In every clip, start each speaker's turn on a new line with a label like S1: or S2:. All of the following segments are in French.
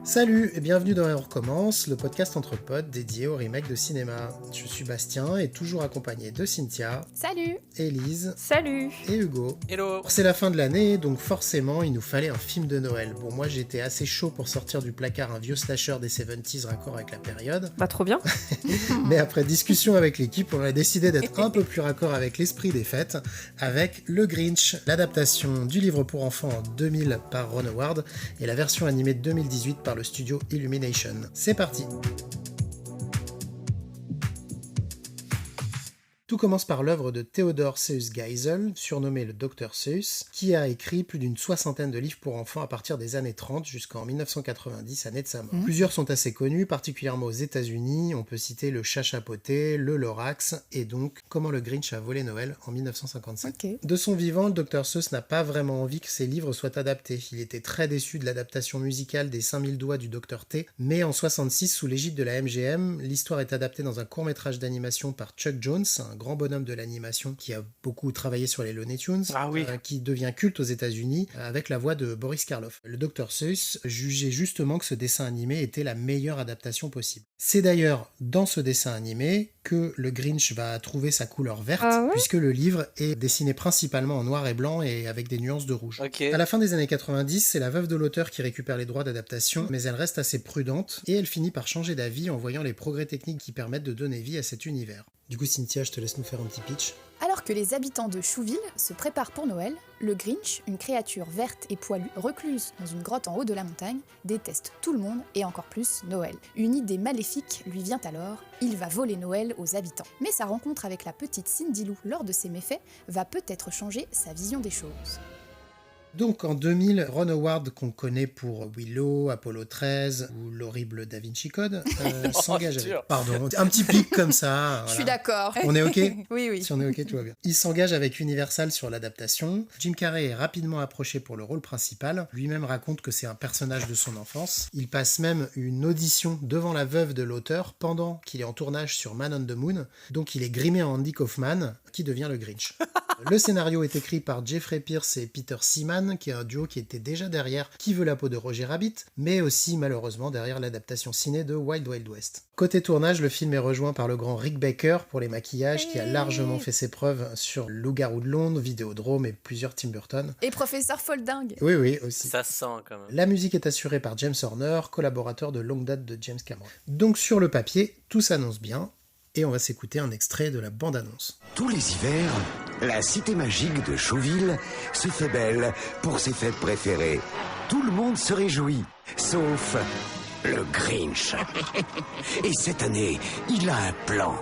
S1: Salut et bienvenue dans On recommence, le podcast entre potes dédié au remake de cinéma. Je suis Bastien et toujours accompagné de Cynthia.
S2: Salut.
S1: Élise.
S2: Salut.
S1: Et Hugo.
S3: Hello.
S1: C'est la fin de l'année, donc forcément il nous fallait un film de Noël. Bon, moi j'étais assez chaud pour sortir du placard un vieux slasher des 70s raccord avec la période.
S2: Bah trop bien.
S1: Mais après discussion avec l'équipe, on a décidé d'être un peu plus raccord avec l'esprit des fêtes, avec Le Grinch, l'adaptation du livre pour enfants en 2000 par Ron Howard et la version animée de 2018 par le studio Illumination. C'est parti! Tout commence par l'œuvre de Theodor Seuss Geisel, surnommé le Dr Seuss, qui a écrit plus d'une soixantaine de livres pour enfants à partir des années 30 jusqu'en 1990, année de sa mort. Plusieurs sont assez connus, particulièrement aux États-Unis. On peut citer Le Chat chapeauté, Le Lorax et donc Comment le Grinch a volé Noël en 1957.
S2: Okay.
S1: De son vivant, le Dr Seuss n'a pas vraiment envie que ses livres soient adaptés. Il était très déçu de l'adaptation musicale des 5000 doigts du Dr T, mais en 66, sous l'égide de la MGM, l'histoire est adaptée dans un court-métrage d'animation par Chuck Jones, un grand bonhomme de l'animation qui a beaucoup travaillé sur les Looney Tunes, qui devient culte aux États-Unis avec la voix de Boris Karloff. Le Dr Seuss jugeait justement que ce dessin animé était la meilleure adaptation possible. C'est d'ailleurs dans ce dessin animé que le Grinch va trouver sa couleur verte, puisque le livre est dessiné principalement en noir et blanc et avec des nuances de rouge. À la fin des années 90, c'est la veuve de l'auteur qui récupère les droits d'adaptation, mais elle reste assez prudente et elle finit par changer d'avis en voyant les progrès techniques qui permettent de donner vie à cet univers. Du coup, Cynthia, je te laisse nous faire un petit pitch.
S4: Alors que les habitants de Chouville se préparent pour Noël, le Grinch, une créature verte et poilue recluse dans une grotte en haut de la montagne, déteste tout le monde et encore plus Noël. Une idée maléfique lui vient alors, il va voler Noël aux habitants. Mais sa rencontre avec la petite Cindy Lou lors de ses méfaits va peut-être changer sa vision des choses.
S1: Donc en 2000, Ron Howard, qu'on connaît pour Willow, Apollo 13 ou l'horrible Da Vinci Code, s'engage avec... Pardon, un petit pic comme ça. Voilà.
S4: Je suis d'accord.
S1: On est OK ?
S4: Oui.
S1: Si on est OK, tout va bien. Il s'engage avec Universal sur l'adaptation. Jim Carrey est rapidement approché pour le rôle principal. Lui-même raconte que c'est un personnage de son enfance. Il passe même une audition devant la veuve de l'auteur pendant qu'il est en tournage sur Man on the Moon. Donc il est grimé en Andy Kaufman, qui devient le Grinch. Le scénario est écrit par Jeffrey Pierce et Peter Seaman, qui est un duo qui était déjà derrière Qui veut la peau de Roger Rabbit, mais aussi malheureusement derrière l'adaptation ciné de Wild Wild West. Côté tournage, le film est rejoint par le grand Rick Baker pour les maquillages, qui a largement fait ses preuves sur Loup-garou de Londres, Vidéodrome et plusieurs Tim Burton.
S4: Et Professeur Folding.
S1: Oui, aussi.
S3: Ça sent quand même.
S1: La musique est assurée par James Horner, collaborateur de longue date de James Cameron. Donc sur le papier, tout s'annonce bien. Et on va s'écouter un extrait de la bande-annonce.
S5: Tous les hivers, la cité magique de Chouville se fait belle pour ses fêtes préférées. Tout le monde se réjouit, sauf le Grinch. Et cette année, il a un plan.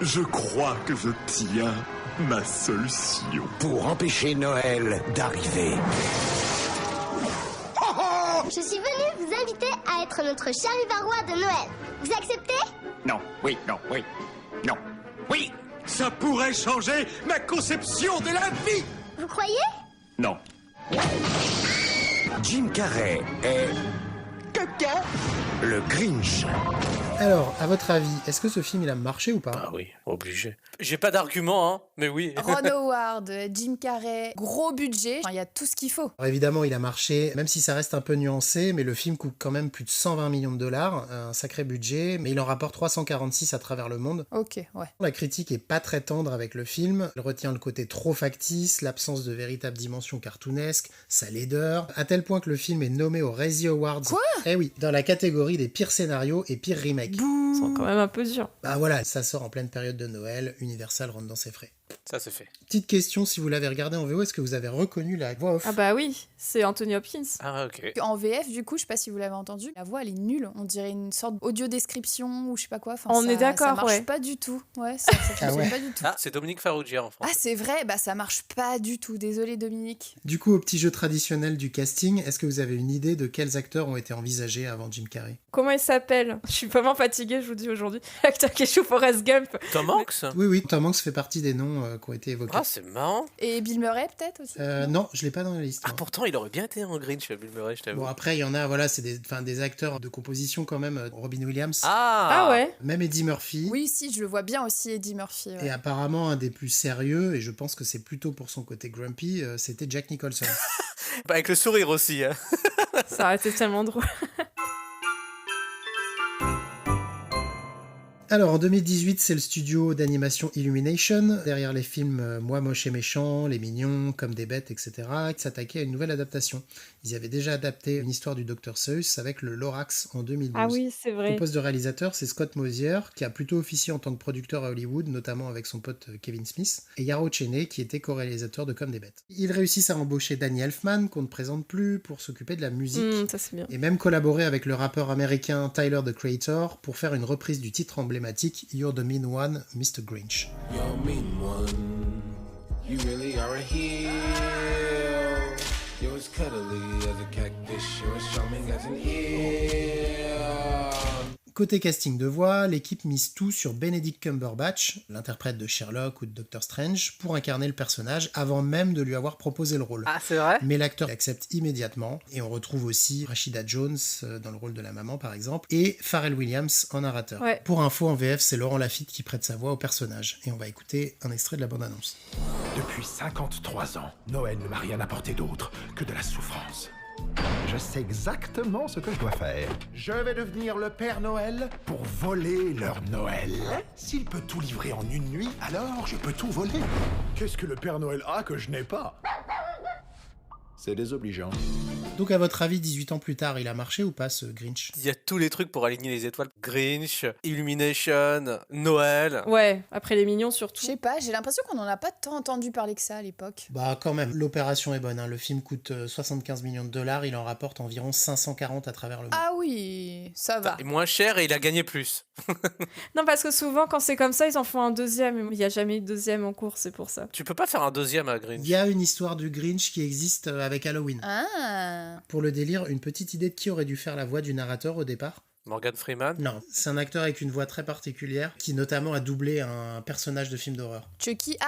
S6: Je crois que je tiens ma solution.
S5: Pour empêcher Noël d'arriver.
S7: Je suis venue vous inviter à être notre charivarois de Noël. Vous acceptez ?
S6: Non, oui, non, oui, non, oui. Ça pourrait changer ma conception de la vie.
S7: Vous croyez ?
S6: Non.
S5: Jim Carrey est...
S6: Caca.
S5: le Grinch.
S1: Alors, à votre avis, est-ce que ce film il a marché ou pas ?
S3: Ah oui, obligé. J'ai pas d'argument, hein, mais oui.
S4: Ron Howard, Jim Carrey, gros budget, il y a tout ce qu'il faut.
S1: Alors évidemment, il a marché, même si ça reste un peu nuancé, mais le film coûte quand même plus de 120 millions de dollars, un sacré budget, mais il en rapporte 346 à travers le monde.
S4: Ok, ouais.
S1: La critique est pas très tendre avec le film, elle retient le côté trop factice, l'absence de véritable dimension cartoonesque, sa laideur, à tel point que le film est nommé aux Razzie Awards.
S4: Quoi ?
S1: Eh oui, dans la catégorie des pires scénarios et pires remakes.
S2: C'est quand même un peu dur.
S1: Bah voilà, ça sort en pleine période de Noël, Universal rentre dans ses frais.
S3: Ça c'est fait.
S1: Petite question, si vous l'avez regardé en VO, est-ce que vous avez reconnu la voix off ?
S2: Ah bah oui, c'est Anthony Hopkins.
S3: Ah ok.
S4: En VF, du coup, je sais pas si vous l'avez entendu, la voix elle est nulle. On dirait une sorte d'audio description ou je sais pas quoi. Enfin,
S2: On
S4: ça,
S2: est d'accord,
S4: ça marche
S2: ouais.
S4: pas du tout. Ouais, ça fonctionne pas du tout.
S3: Ah, c'est Dominique Farrugia en France.
S4: Ah, c'est vrai, bah ça marche pas du tout. Désolé Dominique.
S1: Du coup, au petit jeu traditionnel du casting, est-ce que vous avez une idée de quels acteurs ont été envisagés avant Jim Carrey ?
S2: Comment il s'appelle ? Je suis vraiment fatiguée, je vous dis aujourd'hui. L'acteur qui joue Forrest Gump.
S3: Tom Hanks.
S1: Oui, Tom Hanks fait partie des noms qui ont été évoqués.
S3: Ah, c'est marrant.
S4: Et Bill Murray peut-être aussi.
S1: Non, je l'ai pas dans la liste.
S3: Ah,
S1: moi.
S3: pourtant, il aurait bien été en Grinch, Bill Murray, je t'avoue.
S1: Bon, après, il y en a, voilà, c'est des acteurs de composition quand même. Robin Williams,
S2: Ah ouais.
S1: même Eddie Murphy.
S4: Oui, si, je le vois bien aussi, Eddie Murphy. Ouais.
S1: Et apparemment, un des plus sérieux, et je pense que c'est plutôt pour son côté grumpy, c'était Jack Nicholson.
S3: Bah, avec le sourire aussi. Hein.
S2: Ça aurait été tellement drôle.
S1: Alors en 2018, c'est le studio d'animation Illumination, derrière les films Moi moche et méchant, Les Mignons, Comme des bêtes, etc., qui s'attaquait à une nouvelle adaptation. Ils avaient déjà adapté une histoire du Dr Seuss avec le Lorax en 2012.
S2: Ah oui, c'est vrai.
S1: Son poste de réalisateur, c'est Scott Mosier, qui a plutôt officié en tant que producteur à Hollywood, notamment avec son pote Kevin Smith, et Yarrow Cheney, qui était co-réalisateur de Comme des bêtes. Ils réussissent à embaucher Danny Elfman, qu'on ne présente plus, pour s'occuper de la musique,
S2: ça c'est bien.
S1: et même collaborer avec le rappeur américain Tyler, the Creator, pour faire une reprise du titre emblématique You're the Mean One, Mr. Grinch.
S8: You're mean one, you really are a heel. You're as cuddly as a cactus, you're as charming as an eel.
S1: Côté casting de voix, l'équipe mise tout sur Benedict Cumberbatch, l'interprète de Sherlock ou de Doctor Strange, pour incarner le personnage avant même de lui avoir proposé le rôle.
S3: Ah, c'est vrai ?
S1: Mais l'acteur accepte immédiatement, et on retrouve aussi Rashida Jones dans le rôle de la maman par exemple, et Pharrell Williams en narrateur.
S2: Ouais.
S1: Pour info, en VF, c'est Laurent Lafitte qui prête sa voix au personnage, et on va écouter un extrait de la bande-annonce.
S9: Depuis 53 ans, Noël ne m'a rien apporté d'autre que de la souffrance. Je sais exactement ce que je dois faire. Je vais devenir le Père Noël pour voler leur Noël. S'il peut tout livrer en une nuit, alors je peux tout voler. Qu'est-ce que le Père Noël a que je n'ai pas ? C'est désobligeant.
S1: Donc à votre avis, 18 ans plus tard, il a marché ou pas ce Grinch ?
S3: Il y a tous les trucs pour aligner les étoiles. Grinch, Illumination, Noël.
S2: Ouais, après Les Mignons
S4: Je
S2: surtout.
S4: sais pas, j'ai l'impression qu'on en a pas tant entendu parler que ça à l'époque.
S1: Bah quand même, l'opération est bonne, hein. Le film coûte 75 millions de dollars, il en rapporte environ 540 à travers le monde.
S4: Ah oui, ça va.
S3: Il est moins cher et il a gagné plus.
S2: Non, parce que souvent, quand c'est comme ça, ils en font un deuxième. Il n'y a jamais eu de deuxième en cours, c'est pour ça.
S3: Tu peux pas faire un deuxième à Grinch.
S1: Il y a une histoire du Grinch qui existe avec Halloween.
S4: Ah.
S1: Pour le délire, une petite idée de qui aurait dû faire la voix du narrateur au départ ?
S3: Morgan Freeman.
S1: Non, c'est un acteur avec une voix très particulière qui notamment a doublé un personnage de film d'horreur.
S4: Chucky,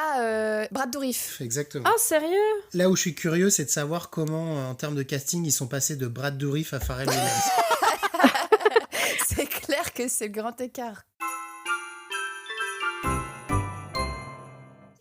S4: Brad Dourif.
S1: Exactement.
S2: Ah, sérieux ?
S1: Là où je suis curieux, c'est de savoir comment, en termes de casting, ils sont passés de Brad Dourif à Pharrell Williams.
S4: C'est clair que c'est le grand écart.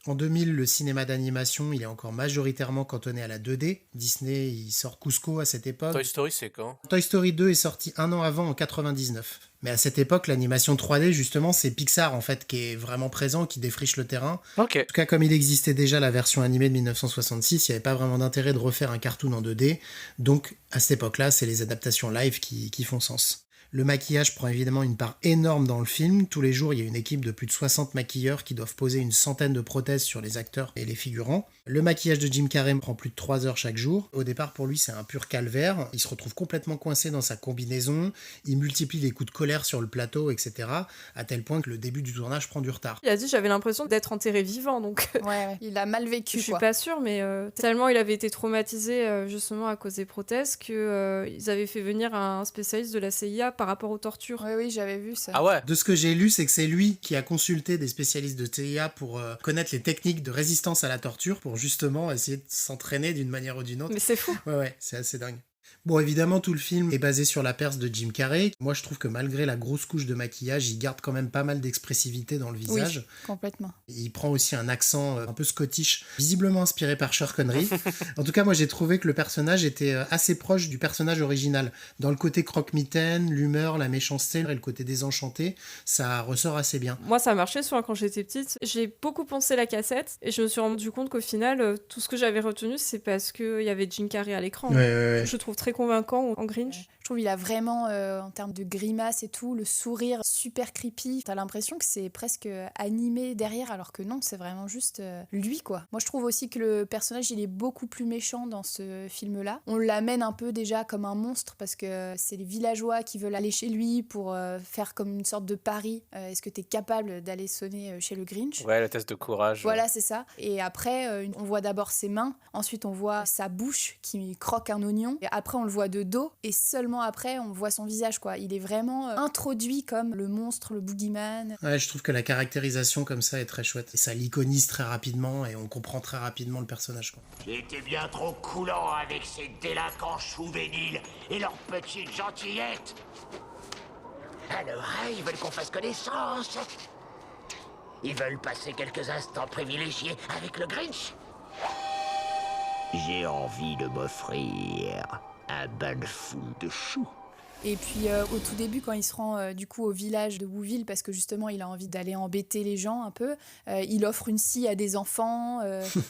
S1: En 2000, le cinéma d'animation, il est encore majoritairement cantonné à la 2D. Disney, il sort Cusco à cette époque.
S3: Toy Story, c'est quand ?
S1: Toy Story 2 est sorti un an avant, en 99. Mais à cette époque, l'animation 3D, justement, c'est Pixar, en fait, qui est vraiment présent, qui défriche le terrain.
S3: Ok.
S1: En tout cas, comme il existait déjà la version animée de 1966, il n'y avait pas vraiment d'intérêt de refaire un cartoon en 2D. Donc, à cette époque-là, c'est les adaptations live qui font sens. Le maquillage prend évidemment une part énorme dans le film. Tous les jours, il y a une équipe de plus de 60 maquilleurs qui doivent poser une centaine de prothèses sur les acteurs et les figurants. Le maquillage de Jim Carrey prend plus de 3 heures chaque jour. Au départ, pour lui, c'est un pur calvaire. Il se retrouve complètement coincé dans sa combinaison. Il multiplie les coups de colère sur le plateau, etc. À tel point que le début du tournage prend du retard.
S2: Il a dit j'avais l'impression d'être enterré vivant, donc
S4: Ouais, il a mal vécu,
S2: je suis
S4: quoi.
S2: pas sûre, mais tellement il avait été traumatisé justement à cause des prothèses que ils avaient fait venir un spécialiste de la CIA par rapport aux tortures.
S4: Oui, j'avais vu ça.
S3: Ah ouais.
S1: De ce que j'ai lu, c'est que c'est lui qui a consulté des spécialistes de CIA pour connaître les techniques de résistance à la torture pour justement essayer de s'entraîner d'une manière ou d'une autre.
S2: Mais c'est fou.
S1: Ouais, c'est assez dingue. Bon, évidemment, tout le film est basé sur la perce de Jim Carrey. Moi, je trouve que malgré la grosse couche de maquillage, il garde quand même pas mal d'expressivité dans le visage.
S4: Oui, complètement.
S1: Il prend aussi un accent un peu scottish, visiblement inspiré par Sean Connery. En tout cas, moi, j'ai trouvé que le personnage était assez proche du personnage original. Dans le côté croque-mitaine, l'humeur, la méchanceté et le côté désenchanté, ça ressort assez bien.
S2: Moi, ça a marché souvent quand j'étais petite. J'ai beaucoup poncé la cassette et je me suis rendu compte qu'au final, tout ce que j'avais retenu, c'est parce qu'il y avait Jim Carrey à l'écran.
S1: Ouais.
S2: Je trouve très convaincant en Grinch.
S4: Je trouve qu'il a vraiment, en termes de grimace et tout, le sourire super creepy. T'as l'impression que c'est presque animé derrière, alors que non, c'est vraiment juste lui, quoi. Moi, je trouve aussi que le personnage, il est beaucoup plus méchant dans ce film-là. On l'amène un peu déjà comme un monstre, parce que c'est les villageois qui veulent aller chez lui pour faire comme une sorte de pari. Est-ce que t'es capable d'aller sonner chez le Grinch ?
S3: Ouais, le test de courage.
S4: Voilà, c'est ça. Et après, on voit d'abord ses mains, ensuite on voit sa bouche qui croque un oignon, et après on le voit de dos, et seulement après on voit son visage, quoi. Il est vraiment introduit comme le monstre, le boogeyman.
S1: Ouais, je trouve que la caractérisation comme ça est très chouette. Et ça l'iconise très rapidement et on comprend très rapidement le personnage, quoi.
S10: J'étais bien trop coulant avec ces délinquants juvéniles et leurs petites gentillettes. Alors, ils veulent qu'on fasse connaissance. Ils veulent passer quelques instants privilégiés avec le Grinch. J'ai envie de m'offrir un bal fou de choux.
S4: Et puis au tout début, quand il se rend du coup au village de Wouville, parce que justement il a envie d'aller embêter les gens un peu, il offre une scie à des enfants.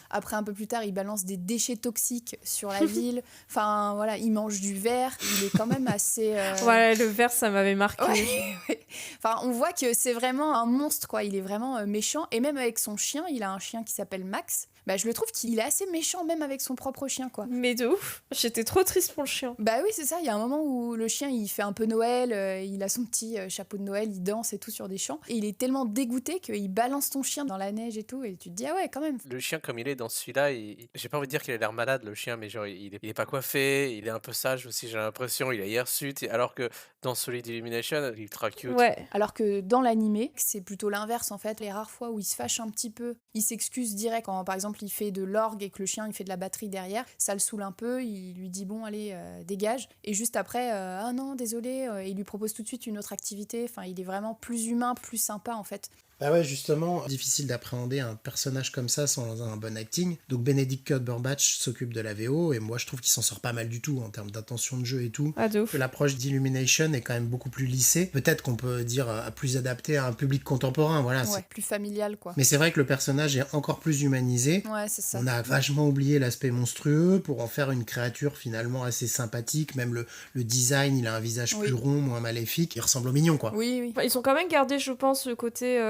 S4: Après, un peu plus tard, il balance des déchets toxiques sur la ville. Enfin voilà, il mange du verre. Il est quand même assez.
S2: Ouais, le verre, ça m'avait marqué.
S4: Ouais. Enfin, on voit que c'est vraiment un monstre, quoi. Il est vraiment méchant. Et même avec son chien, il a un chien qui s'appelle Max. Bah, je le trouve qu'il est assez méchant, même avec son propre chien, quoi.
S2: Mais de ouf, j'étais trop triste pour le chien.
S4: Bah oui, c'est ça. Il y a un moment où le chien, il fait un peu Noël, il a son petit chapeau de Noël, il danse et tout sur des champs. Et il est tellement dégoûté qu'il balance ton chien dans la neige et tout. Et tu te dis, ah ouais, quand même.
S3: Le chien, comme il est dans celui-là, j'ai pas envie de dire qu'il a l'air malade, le chien, mais genre, il est pas coiffé, il est un peu sage aussi, j'ai l'impression, il a hirsute, alors que dans celui d'Illumination, il est très cute.
S2: Ouais.
S4: Alors que dans l'animé, c'est plutôt l'inverse, en fait. Les rares fois où il se fâche un petit peu, il s'excuse direct. Quand, par exemple, il fait de l'orgue et que le chien, il fait de la batterie derrière, ça le saoule un peu, il lui dit, bon, allez, dégage. Et juste après, ah non, désolé, il lui propose tout de suite une autre activité. Enfin, il est vraiment plus humain, plus sympa, en fait.
S1: Bah ouais, justement, difficile d'appréhender un personnage comme ça sans un bon acting. Donc Benedict Cumberbatch s'occupe de la VO, et moi je trouve qu'il s'en sort pas mal du tout en termes d'intention de jeu et tout.
S2: Ah, de ouf.
S1: Que l'approche d'Illumination est quand même beaucoup plus lissée. Peut-être qu'on peut dire plus adapté à un public contemporain, voilà.
S4: Ouais, plus familial, quoi.
S1: Mais c'est vrai que le personnage est encore plus humanisé.
S4: Ouais, c'est ça.
S1: On a vachement oublié l'aspect monstrueux pour en faire une créature finalement assez sympathique. Même le design, il a un visage plus rond, moins maléfique. Il ressemble au mignon, quoi.
S4: Oui, oui.
S2: Enfin, ils ont quand même gardé, je pense, le côté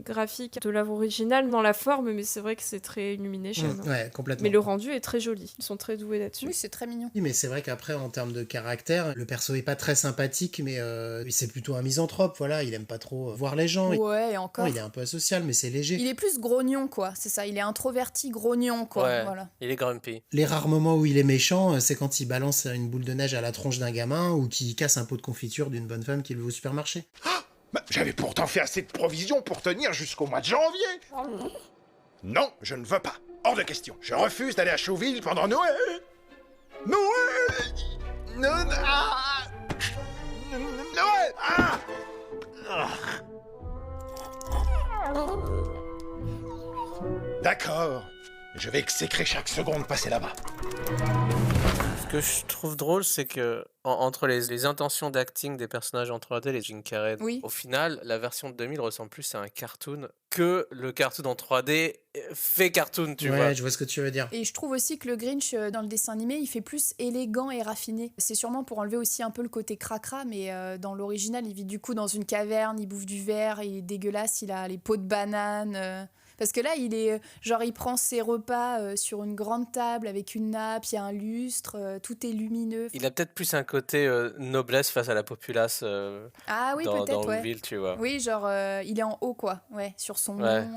S2: graphique de l'œuvre originale dans la forme, mais c'est vrai que c'est très Illumination.
S1: Ouais, complètement.
S2: Mais le rendu est très joli. Ils sont très doués là-dessus.
S4: Oui, c'est très mignon.
S1: Oui, mais c'est vrai qu'après, en termes de caractère, le perso est pas très sympathique, mais c'est plutôt un misanthrope, voilà. Il aime pas trop voir les gens.
S4: Ouais, et encore.
S1: Non, il est un peu asocial, mais c'est léger.
S4: Il est plus grognon, quoi. C'est ça, il est introverti, grognon, quoi.
S3: Ouais,
S4: voilà.
S3: il est grumpy.
S1: Les rares moments où il est méchant, c'est quand il balance une boule de neige à la tronche d'un gamin ou qu'il casse un pot de confiture d'une bonne femme qui le veut au supermarché.
S9: Bah, j'avais pourtant fait assez de provisions pour tenir jusqu'au mois de janvier. Non, je ne veux pas. Hors de question. Je refuse d'aller à Chauville pendant Noël. Noël. Noël. D'accord. Je vais exécrer chaque seconde passée là-bas.
S3: Ce que je trouve drôle, c'est que entre les intentions d'acting des personnages en 3D, les Jim Carrey, au final, la version de 2000 ressemble plus à un cartoon que le cartoon en 3D fait cartoon, tu vois.
S1: Ouais, je vois ce que tu veux dire.
S4: Et je trouve aussi que le Grinch, dans le dessin animé, il fait plus élégant et raffiné. C'est sûrement pour enlever aussi un peu le côté cracra, mais dans l'original, il vit du coup dans une caverne, il bouffe du verre, il est dégueulasse, il a les peaux de banane... Parce que là, il est genre, il prend ses repas sur une grande table avec une nappe, il y a un lustre, tout est lumineux.
S3: Il a peut-être plus un côté noblesse face à la populace
S4: ah oui, peut-être,
S3: dans Wouville, tu vois.
S4: Oui, genre, il est en haut, quoi, ouais, sur son nom.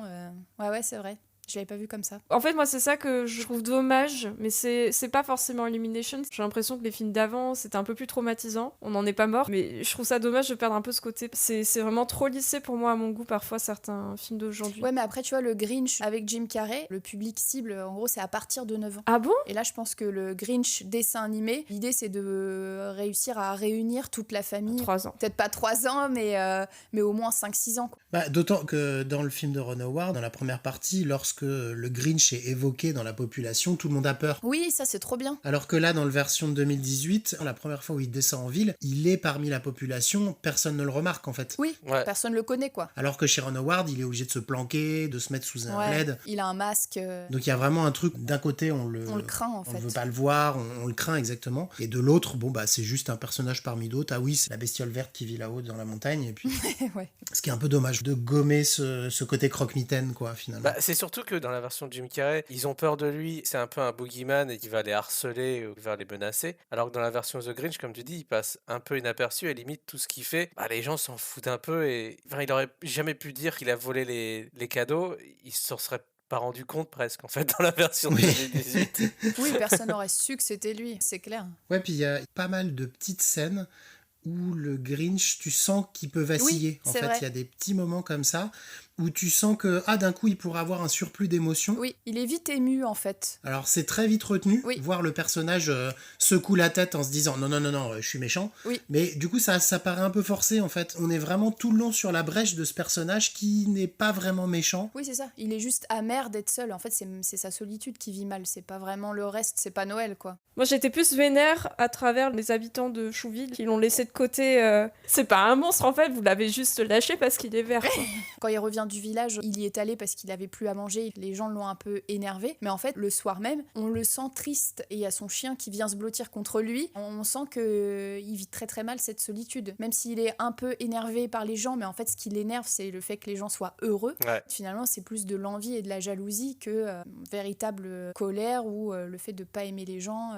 S4: Ouais, c'est vrai. Je l'avais pas vu comme ça.
S2: En fait, moi, c'est ça que je trouve dommage, mais c'est pas forcément Illumination. J'ai l'impression que les films d'avant, c'était un peu plus traumatisant. On n'en est pas mort, mais je trouve ça dommage de perdre un peu ce côté. C'est vraiment trop lissé pour moi, à mon goût, parfois, certains films d'aujourd'hui.
S4: Ouais, mais après, tu vois, le Grinch avec Jim Carrey, le public cible, en gros, c'est à partir de 9 ans.
S2: Ah bon ?
S4: Et là, je pense que le Grinch dessin animé, l'idée, c'est de réussir à réunir toute la famille.
S2: 3 ans.
S4: Peut-être pas 3 ans, mais au moins 5-6 ans. Quoi.
S1: Bah, d'autant que dans le film de Ron Howard, dans la première partie, lorsque le Grinch est évoqué dans la population, tout le monde a peur.
S4: Oui, ça c'est trop bien.
S1: Alors que là, dans la version de 2018, la première fois où il descend en ville, il est parmi la population, personne ne le remarque en fait.
S4: Oui, personne le connaît quoi.
S1: Alors que chez Ron Howard, il est obligé de se planquer, de se mettre sous un plaid.
S4: Il a un masque.
S1: Donc il y a vraiment un truc, d'un côté on le
S4: craint en fait.
S1: On ne veut pas le voir, on le craint exactement. Et de l'autre, bon bah c'est juste un personnage parmi d'autres. Ah oui, c'est la bestiole verte qui vit là-haut dans la montagne. Et puis... Ce qui est un peu dommage de gommer ce côté croque-mitaine quoi finalement.
S3: Bah, c'est surtout que dans la version de Jim Carrey, ils ont peur de lui, c'est un peu un boogeyman et il va les harceler ou va les menacer. Alors que dans la version The Grinch, comme tu dis, il passe un peu inaperçu et limite tout ce qu'il fait, bah, les gens s'en foutent un peu et enfin, il aurait jamais pu dire qu'il a volé les cadeaux, il s'en serait pas rendu compte presque en fait dans la version de 2018.
S4: Oui, personne n'aurait su que c'était lui, c'est clair.
S1: Ouais, puis il y a pas mal de petites scènes où le Grinch, tu sens qu'il peut vaciller.
S4: Oui,
S1: en fait, il y a des petits moments comme ça où tu sens que, d'un coup, il pourrait avoir un surplus d'émotions.
S4: Oui, il est vite ému en fait.
S1: Alors, c'est très vite retenu,
S4: Oui.
S1: voir le personnage secoue la tête en se disant non, je suis méchant.
S4: Oui.
S1: Mais du coup, ça paraît un peu forcé, en fait. On est vraiment tout le long sur la brèche de ce personnage qui n'est pas vraiment méchant.
S4: Oui, c'est ça. Il est juste amer d'être seul. En fait, c'est sa solitude qui vit mal. C'est pas vraiment le reste, c'est pas Noël, quoi.
S2: Moi, j'étais plus vénère à travers les habitants de Chouville qui l'ont laissé de côté. C'est pas un monstre, en fait, vous l'avez juste lâché parce qu'il est vert. Quoi.
S4: Quand il revient du village, il y est allé parce qu'il avait plus à manger. Les gens l'ont un peu énervé. Mais en fait, le soir même, on le sent triste. Et il y a son chien qui vient se blottir contre lui. On sent qu'il vit très très mal cette solitude. Même s'il est un peu énervé par les gens, mais en fait, ce qui l'énerve, c'est le fait que les gens soient heureux.
S3: Ouais.
S4: Finalement, c'est plus de l'envie et de la jalousie que véritable colère ou le fait de pas aimer les gens.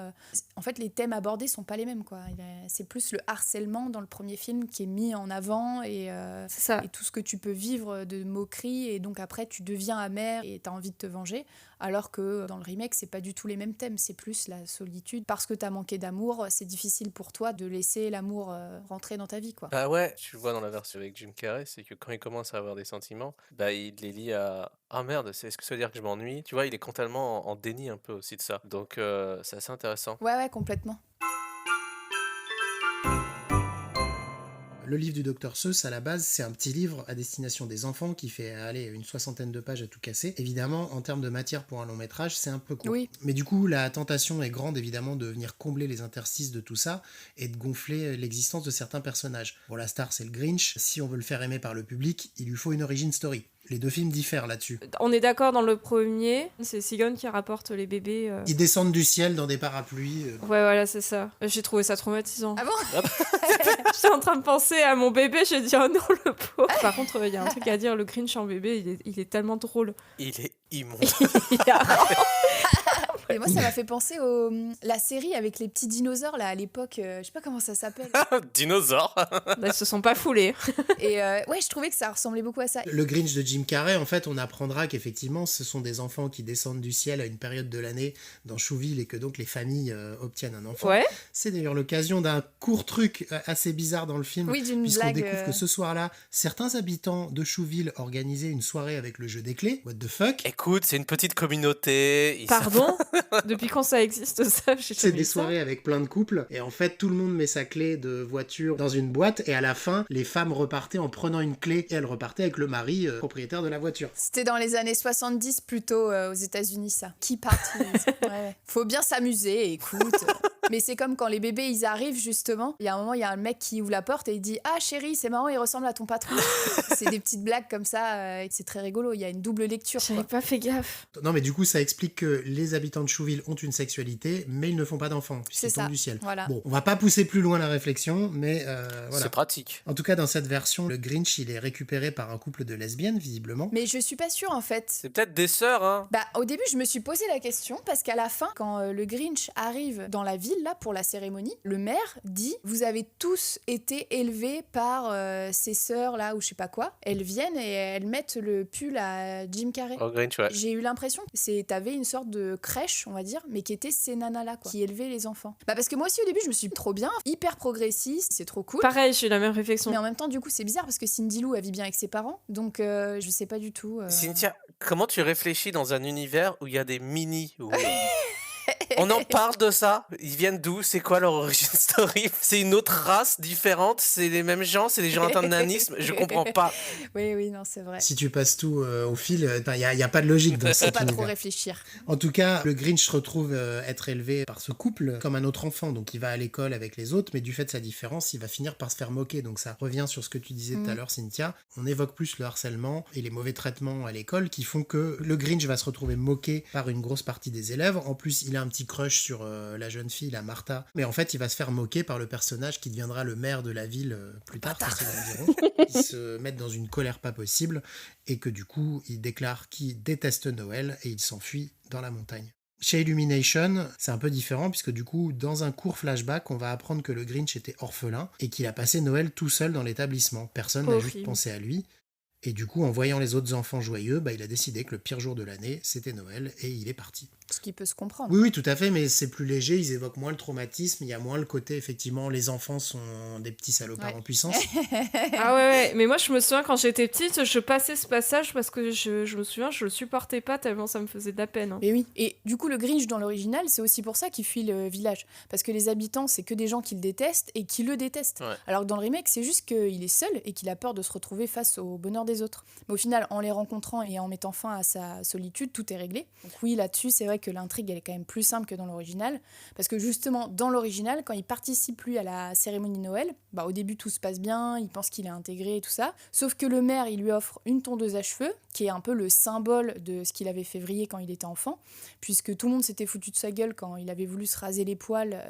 S4: En fait, les thèmes abordés sont pas les mêmes, quoi. C'est plus le harcèlement dans le premier film qui est mis en avant et
S2: C'est ça.
S4: tout ce que tu peux vivre de moquerie, et donc après tu deviens amer et t'as envie de te venger, alors que dans le remake c'est pas du tout les mêmes thèmes, c'est plus la solitude. Parce que t'as manqué d'amour, c'est difficile pour toi de laisser l'amour rentrer dans ta vie, quoi.
S3: Bah ouais, tu le vois dans la version avec Jim Carrey, c'est que quand il commence à avoir des sentiments, bah il les lie à ah merde, est-ce que ça veut dire que je m'ennuie? Tu vois, il est totalement en déni un peu aussi de ça. Donc c'est assez intéressant.
S4: Ouais, complètement.
S1: Le livre du Dr Seuss, à la base, c'est un petit livre à destination des enfants qui fait, une 60aine de pages à tout casser. Évidemment, en termes de matière pour un long métrage, c'est un peu court.
S4: Oui.
S1: Mais du coup, la tentation est grande, évidemment, de venir combler les interstices de tout ça et de gonfler l'existence de certains personnages. Bon, la star, c'est le Grinch. Si on veut le faire aimer par le public, il lui faut une origin story. Les deux films diffèrent là-dessus.
S2: On est d'accord dans le premier, c'est Sigourney qui rapporte les bébés.
S1: Ils descendent du ciel dans des parapluies.
S2: Ouais, voilà, c'est ça. J'ai trouvé ça traumatisant.
S4: Ah bon?
S2: J'étais en train de penser à mon bébé, j'ai dit oh non, le pauvre. Par contre, il y a un truc à dire, le Grinch en bébé, il est tellement drôle.
S3: Il est immonde.
S4: Et moi, ça m'a fait penser la série avec les petits dinosaures là à l'époque. Je sais pas comment ça s'appelle.
S3: Dinosaure.
S2: Ils se sont pas foulés.
S4: Et ouais, je trouvais que ça ressemblait beaucoup à ça.
S1: Le Grinch de Jim Carrey, en fait, on apprendra qu'effectivement, ce sont des enfants qui descendent du ciel à une période de l'année dans Chouville et que donc les familles obtiennent un enfant.
S2: Ouais.
S1: C'est d'ailleurs l'occasion d'un court truc assez bizarre dans le film,
S4: Oui, d'une
S1: puisqu'on
S4: blague.
S1: découvre que ce soir-là, certains habitants de Chouville organisaient une soirée avec le jeu des clés. What the fuck?
S3: Écoute, c'est une petite communauté.
S2: Pardon? Depuis quand ça existe ça?
S1: C'est des soirées avec plein de couples et en fait tout le monde met sa clé de voiture dans une boîte et à la fin les femmes repartaient en prenant une clé et elles repartaient avec le mari propriétaire de la voiture.
S4: C'était dans les années 70 plutôt aux États-Unis, ça. Qui partit? Ouais. Faut bien s'amuser, écoute. Mais c'est comme quand les bébés ils arrivent justement. Il y a un moment, il y a un mec qui ouvre la porte et il dit ah chérie, c'est marrant, il ressemble à ton patron. C'est des petites blagues comme ça. Et c'est très rigolo. Il y a une double lecture.
S2: J'avais pas fait gaffe.
S1: Non mais du coup ça explique que les habitants de Chouville ont une sexualité mais ils ne font pas d'enfants
S4: C'est
S1: puisqu'ils
S4: ça.
S1: tombent du ciel.
S4: Voilà.
S1: Bon, on va pas pousser plus loin la réflexion mais voilà.
S3: C'est pratique.
S1: En tout cas dans cette version, le Grinch il est récupéré par un couple de lesbiennes visiblement.
S4: Mais je suis pas sûre en fait.
S3: C'est peut-être des sœurs, hein.
S4: Bah, au début, je me suis posé la question parce qu'à la fin, quand le Grinch arrive dans la ville là pour la cérémonie, le maire dit vous avez tous été élevés par ces sœurs là ou je sais pas quoi. Elles viennent et elles mettent le pull à Jim Carrey.
S3: Oh, Grinch, ouais.
S4: J'ai eu l'impression que t'avais une sorte de crèche, on va dire, mais qui était ces nanas là quoi, qui élevaient les enfants. Bah parce que moi aussi au début, je me suis dit, trop bien, hyper progressiste, c'est trop cool.
S2: Pareil, j'ai eu la même réflexion.
S4: Mais en même temps, du coup, c'est bizarre parce que Cindy Lou, elle vit bien avec ses parents, donc je sais pas du tout.
S3: Cynthia, comment tu réfléchis dans un univers où il y a des mini On en parle de ça? Ils viennent d'où? C'est quoi leur origin story? C'est une autre race différente? C'est les mêmes gens? C'est des gens atteints de nanisme? Je comprends pas.
S4: Oui, non, c'est vrai.
S1: Si tu passes tout au fil, il n'y a pas de logique dans
S4: Faut
S1: cet
S4: pas
S1: univers.
S4: trop réfléchir.
S1: En tout cas, le Grinch se retrouve être élevé par ce couple comme un autre enfant, donc il va à l'école avec les autres, mais du fait de sa différence, il va finir par se faire moquer, donc ça revient sur ce que tu disais tout à l'heure, Cynthia. On évoque plus le harcèlement et les mauvais traitements à l'école qui font que le Grinch va se retrouver moqué par une grosse partie des élèves. En plus, il a un petit crush sur la jeune fille, la Martha, mais en fait, il va se faire moquer par le personnage qui deviendra le maire de la ville plus tard, quand ils grandiront. Ils se mettent dans une colère pas possible et que du coup, il déclare qu'il déteste Noël et il s'enfuit dans la montagne. Chez Illumination, c'est un peu différent puisque du coup, dans un court flashback, on va apprendre que le Grinch était orphelin et qu'il a passé Noël tout seul dans l'établissement. Personne n'a juste pensé à lui. Et du coup, en voyant les autres enfants joyeux, il a décidé que le pire jour de l'année, c'était Noël, et il est parti.
S4: Ce qui peut se comprendre.
S1: Oui, tout à fait, mais c'est plus léger, ils évoquent moins le traumatisme, il y a moins le côté, effectivement, les enfants sont des petits salopards en puissance.
S2: Ah ouais, mais moi je me souviens quand j'étais petite, je passais ce passage parce que je me souviens, je le supportais pas tellement ça me faisait de la peine. Hein.
S4: Et oui, et du coup le Grinch dans l'original, c'est aussi pour ça qu'il fuit le village. Parce que les habitants, c'est que des gens qui le détestent et qui le détestent.
S3: Ouais.
S4: Alors que dans le remake, c'est juste qu'il est seul et qu'il a peur de se retrouver face au bonheur des autres. Mais au final, en les rencontrant et en mettant fin à sa solitude, tout est réglé. Donc oui, là-dessus, c'est vrai que l'intrigue, elle est quand même plus simple que dans l'original. Parce que justement, dans l'original, quand il participe lui à la cérémonie de Noël, au début tout se passe bien, il pense qu'il est intégré et tout ça. Sauf que le maire, il lui offre une tondeuse à cheveux, qui est un peu le symbole de ce qu'il avait fait vriller quand il était enfant, puisque tout le monde s'était foutu de sa gueule quand il avait voulu se raser les poils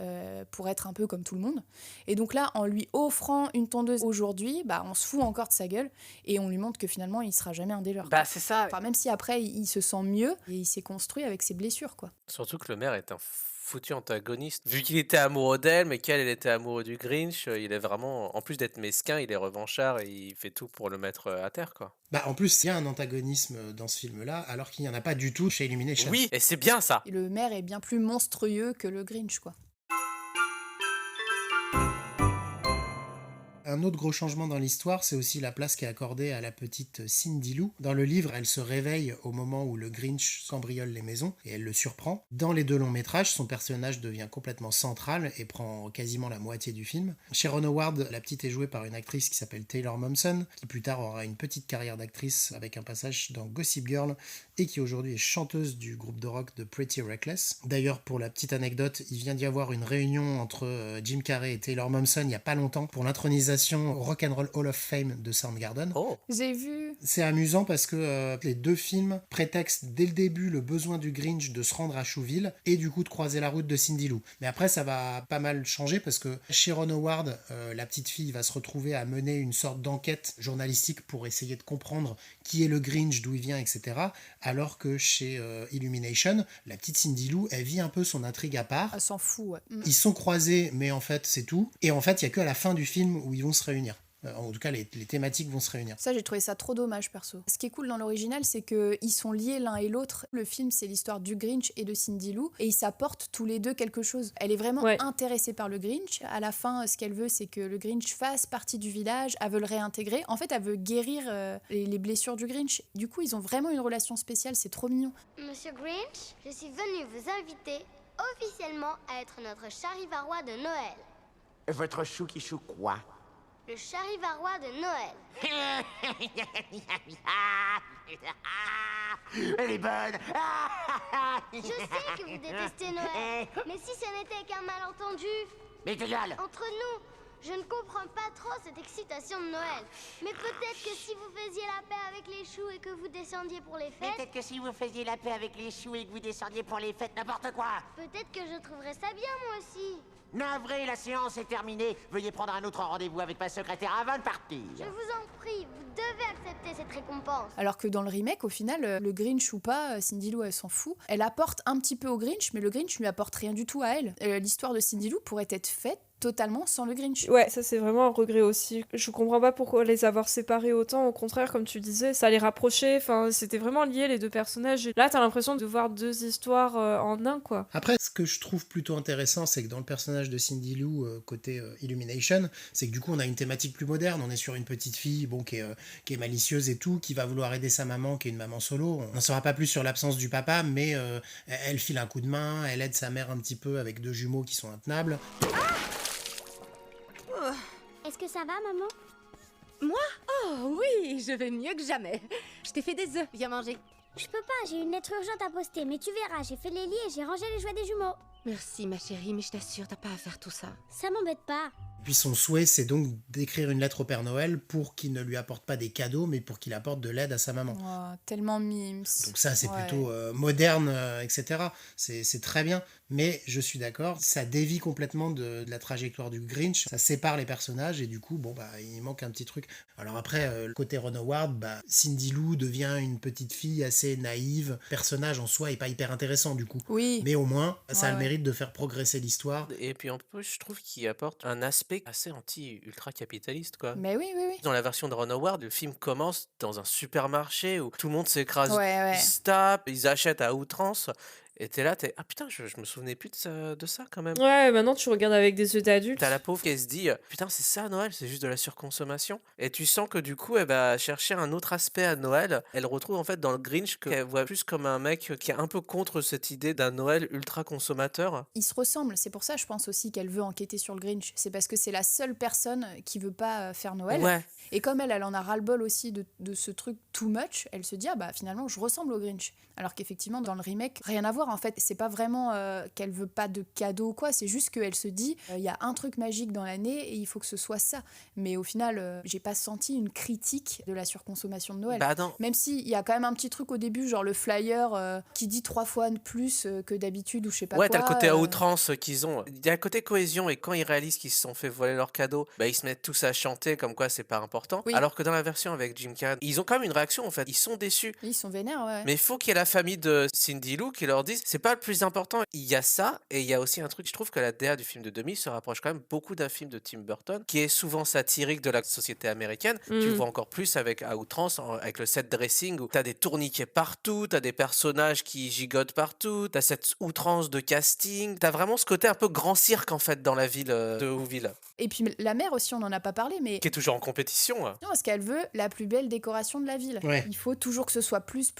S4: pour être un peu comme tout le monde. Et donc là, en lui offrant une tondeuse aujourd'hui, on se fout encore de sa gueule et on lui montre que finalement, il sera jamais un des leurs.
S3: C'est ça.
S4: Enfin, même si après, il se sent mieux et il s'est construit avec ses blessures, quoi.
S3: Surtout que le maire est un foutu antagoniste. Vu qu'il était amoureux d'elle, mais qu'elle était amoureux du Grinch, il est vraiment, en plus d'être mesquin, il est revanchard et il fait tout pour le mettre à terre, quoi.
S1: En plus, il y a un antagonisme dans ce film-là, alors qu'il n'y en a pas du tout chez Illumination.
S3: Oui, et c'est bien ça.
S4: Et le maire est bien plus monstrueux que le Grinch, quoi.
S1: Un autre gros changement dans l'histoire, c'est aussi la place qui est accordée à la petite Cindy Lou. Dans le livre, elle se réveille au moment où le Grinch cambriole les maisons et elle le surprend. Dans les 2 longs métrages, son personnage devient complètement central et prend quasiment la moitié du film. Chez Ron Howard, la petite est jouée par une actrice qui s'appelle Taylor Momsen, qui plus tard aura une petite carrière d'actrice avec un passage dans Gossip Girl et qui aujourd'hui est chanteuse du groupe de rock de Pretty Reckless. D'ailleurs, pour la petite anecdote, il vient d'y avoir une réunion entre Jim Carrey et Taylor Momsen il n'y a pas longtemps pour l'intronisation au Rock'n'Roll Hall of Fame de Soundgarden.
S3: Oh.
S4: J'ai vu.
S1: C'est amusant parce que les 2 films prétextent dès le début le besoin du Grinch de se rendre à Chouville et du coup de croiser la route de Cindy Lou. Mais après ça va pas mal changer parce que chez Ron Howard, la petite fille va se retrouver à mener une sorte d'enquête journalistique pour essayer de comprendre qui est le Grinch, d'où il vient, etc. Alors que chez Illumination, la petite Cindy Lou, elle vit un peu son intrigue à part.
S4: Elle s'en fout, ouais.
S1: Ils sont croisés, mais en fait c'est tout. Et en fait il y a que à la fin du film où ils vont se réunir. En tout cas, les thématiques vont se réunir.
S4: Ça, j'ai trouvé ça trop dommage, perso. Ce qui est cool dans l'original, c'est qu'ils sont liés l'un et l'autre. Le film, c'est l'histoire du Grinch et de Cindy Lou, et ils s'apportent tous les deux quelque chose. Elle est vraiment intéressée par le Grinch. À la fin, ce qu'elle veut, c'est que le Grinch fasse partie du village. Elle veut le réintégrer. En fait, elle veut guérir les blessures du Grinch. Du coup, ils ont vraiment une relation spéciale. C'est trop mignon.
S7: Monsieur Grinch, je suis venue vous inviter officiellement à être notre charivarois de Noël.
S10: Votre chou qui choue quoi?
S7: Le charivarois de Noël.
S10: Elle est bonne.
S7: Je sais que vous détestez Noël, mais si ce n'était qu'un malentendu...
S10: Mais ta gueule!
S7: Entre nous, je ne comprends pas trop cette excitation de Noël. Mais peut-être que si vous faisiez la paix avec les choux et que vous descendiez pour les fêtes...
S10: Peut-être que si vous faisiez la paix avec les choux et que vous descendiez pour les fêtes, n'importe quoi!
S7: Peut-être que je trouverais ça bien, moi aussi.
S10: Navré, la séance est terminée. Veuillez prendre un autre rendez-vous avec ma secrétaire avant de partir.
S7: Je vous en prie, vous devez accepter cette récompense.
S4: Alors que dans le remake, au final, le Grinch ou pas, Cindy Lou, elle s'en fout. Elle apporte un petit peu au Grinch, mais le Grinch lui apporte rien du tout à elle. L'histoire de Cindy Lou pourrait être faite totalement sans le Grinch.
S2: Ouais, ça c'est vraiment un regret aussi. Je comprends pas pourquoi les avoir séparés autant. Au contraire, comme tu disais, ça les rapprochait. Enfin, c'était vraiment lié les 2 personnages. Et là, t'as l'impression de voir 2 histoires en un, quoi.
S1: Après, ce que je trouve plutôt intéressant, c'est que dans le personnage de Cindy Lou, côté Illumination, c'est que du coup, on a une thématique plus moderne. On est sur une petite fille, qui est malicieuse et tout, qui va vouloir aider sa maman, qui est une maman solo. On n'en saura pas plus sur l'absence du papa, mais elle file un coup de main, elle aide sa mère un petit peu avec 2 jumeaux qui sont intenables.
S7: Est-ce que ça va, maman?
S11: Moi? Oh oui, je vais mieux que jamais. Je t'ai fait des œufs, viens manger.
S7: Je peux pas, j'ai une lettre urgente à poster, mais tu verras, j'ai fait les lits et j'ai rangé les jouets des jumeaux.
S11: Merci ma chérie, mais je t'assure, t'as pas à faire tout ça.
S7: Ça m'embête pas.
S1: Puis son souhait, c'est donc d'écrire une lettre au Père Noël pour qu'il ne lui apporte pas des cadeaux, mais pour qu'il apporte de l'aide à sa maman.
S4: Oh, tellement mimes.
S1: Donc ça, c'est plutôt moderne, etc. C'est très bien. Mais je suis d'accord, ça dévie complètement de la trajectoire du Grinch, ça sépare les personnages et du coup, il manque un petit truc. Alors après, le côté Ron Howard, Cindy Lou devient une petite fille assez naïve. Le personnage en soi est pas hyper intéressant du coup.
S4: Oui.
S1: Mais au moins, ça a le mérite de faire progresser l'histoire.
S3: Et puis en plus, je trouve qu'il apporte un aspect assez anti-ultra-capitaliste, quoi.
S4: Mais oui.
S3: Dans la version de Ron Howard, le film commence dans un supermarché où tout le monde s'écrase,
S4: Ouais.
S3: ils se tapent, ils achètent à outrance. Et t'es là, ah putain, je me souvenais plus de ça quand même.
S2: Ouais, maintenant tu regardes avec des yeux d'adulte.
S3: T'as la pauvre qui se dit, putain, c'est ça Noël, c'est juste de la surconsommation. Et tu sens que du coup, elle va chercher un autre aspect à Noël. Elle retrouve en fait dans le Grinch qu'elle voit plus comme un mec qui est un peu contre cette idée d'un Noël ultra consommateur.
S4: Ils se ressemblent, c'est pour ça je pense aussi qu'elle veut enquêter sur le Grinch. C'est parce que c'est la seule personne qui veut pas faire Noël.
S3: Ouais.
S4: Et comme elle en a ras-le-bol aussi de ce truc too much, elle se dit finalement je ressemble au Grinch. Alors qu'effectivement dans le remake, rien à voir en fait. C'est pas vraiment qu'elle veut pas de cadeaux ou quoi, c'est juste qu'elle se dit il y a un truc magique dans l'année et il faut que ce soit ça. Mais au final, j'ai pas senti une critique de la surconsommation de Noël.
S3: Non.
S4: Même s'il y a quand même un petit truc au début, genre le flyer qui dit 3 fois de plus que d'habitude ou je sais pas quoi.
S3: Ouais, t'as le côté à outrance qu'ils ont. Il y a un côté cohésion et quand ils réalisent qu'ils se sont fait voler leurs cadeaux, ils se mettent tous à chanter comme quoi c'est pas important.
S4: Oui.
S3: Alors que dans la version avec Jim Carrey, ils ont quand même une réaction en fait. Ils sont déçus.
S4: Ils sont vénères, ouais.
S3: Mais il faut qu'il y ait la famille de Cindy Lou qui leur dise c'est pas le plus important. Il y a ça et il y a aussi un truc. Je trouve que la DA du film de 2000 se rapproche quand même beaucoup d'un film de Tim Burton qui est souvent satirique de la société américaine. Tu le vois encore plus avec à outrance, avec le set dressing où t'as des tourniquets partout, t'as des personnages qui gigotent partout, t'as cette outrance de casting. T'as vraiment ce côté un peu grand cirque en fait dans la ville de Whoville.
S4: Et puis la mère aussi, on en a pas parlé, mais
S3: Qui est toujours en compétition.
S4: non, parce qu'elle veut la plus belle décoration de la ville.
S1: Ouais.
S4: Il faut toujours que ce soit plus.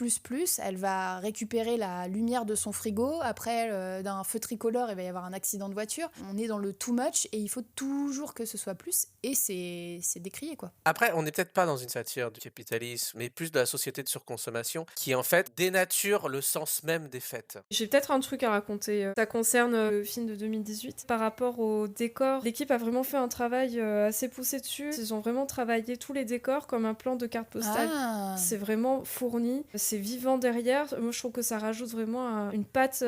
S4: Elle va récupérer la lumière de son frigo. Après, d'un feu tricolore, il va y avoir un accident de voiture. On est dans le too much et il faut toujours que ce soit plus. Et c'est décrié, quoi.
S3: Après, on n'est peut-être pas dans une satire du capitalisme, mais plus de la société de surconsommation qui en fait dénature le sens même des fêtes.
S2: J'ai peut-être un truc à raconter. Ça concerne le film de 2018. Par rapport au décor, l'équipe a vraiment fait un travail assez poussé dessus. Ils ont vraiment travaillé tous les décors comme un plan de carte postale.
S4: Ah.
S2: C'est vraiment fourni, c'est vivant derrière. Moi, je trouve que ça rajoute vraiment une patte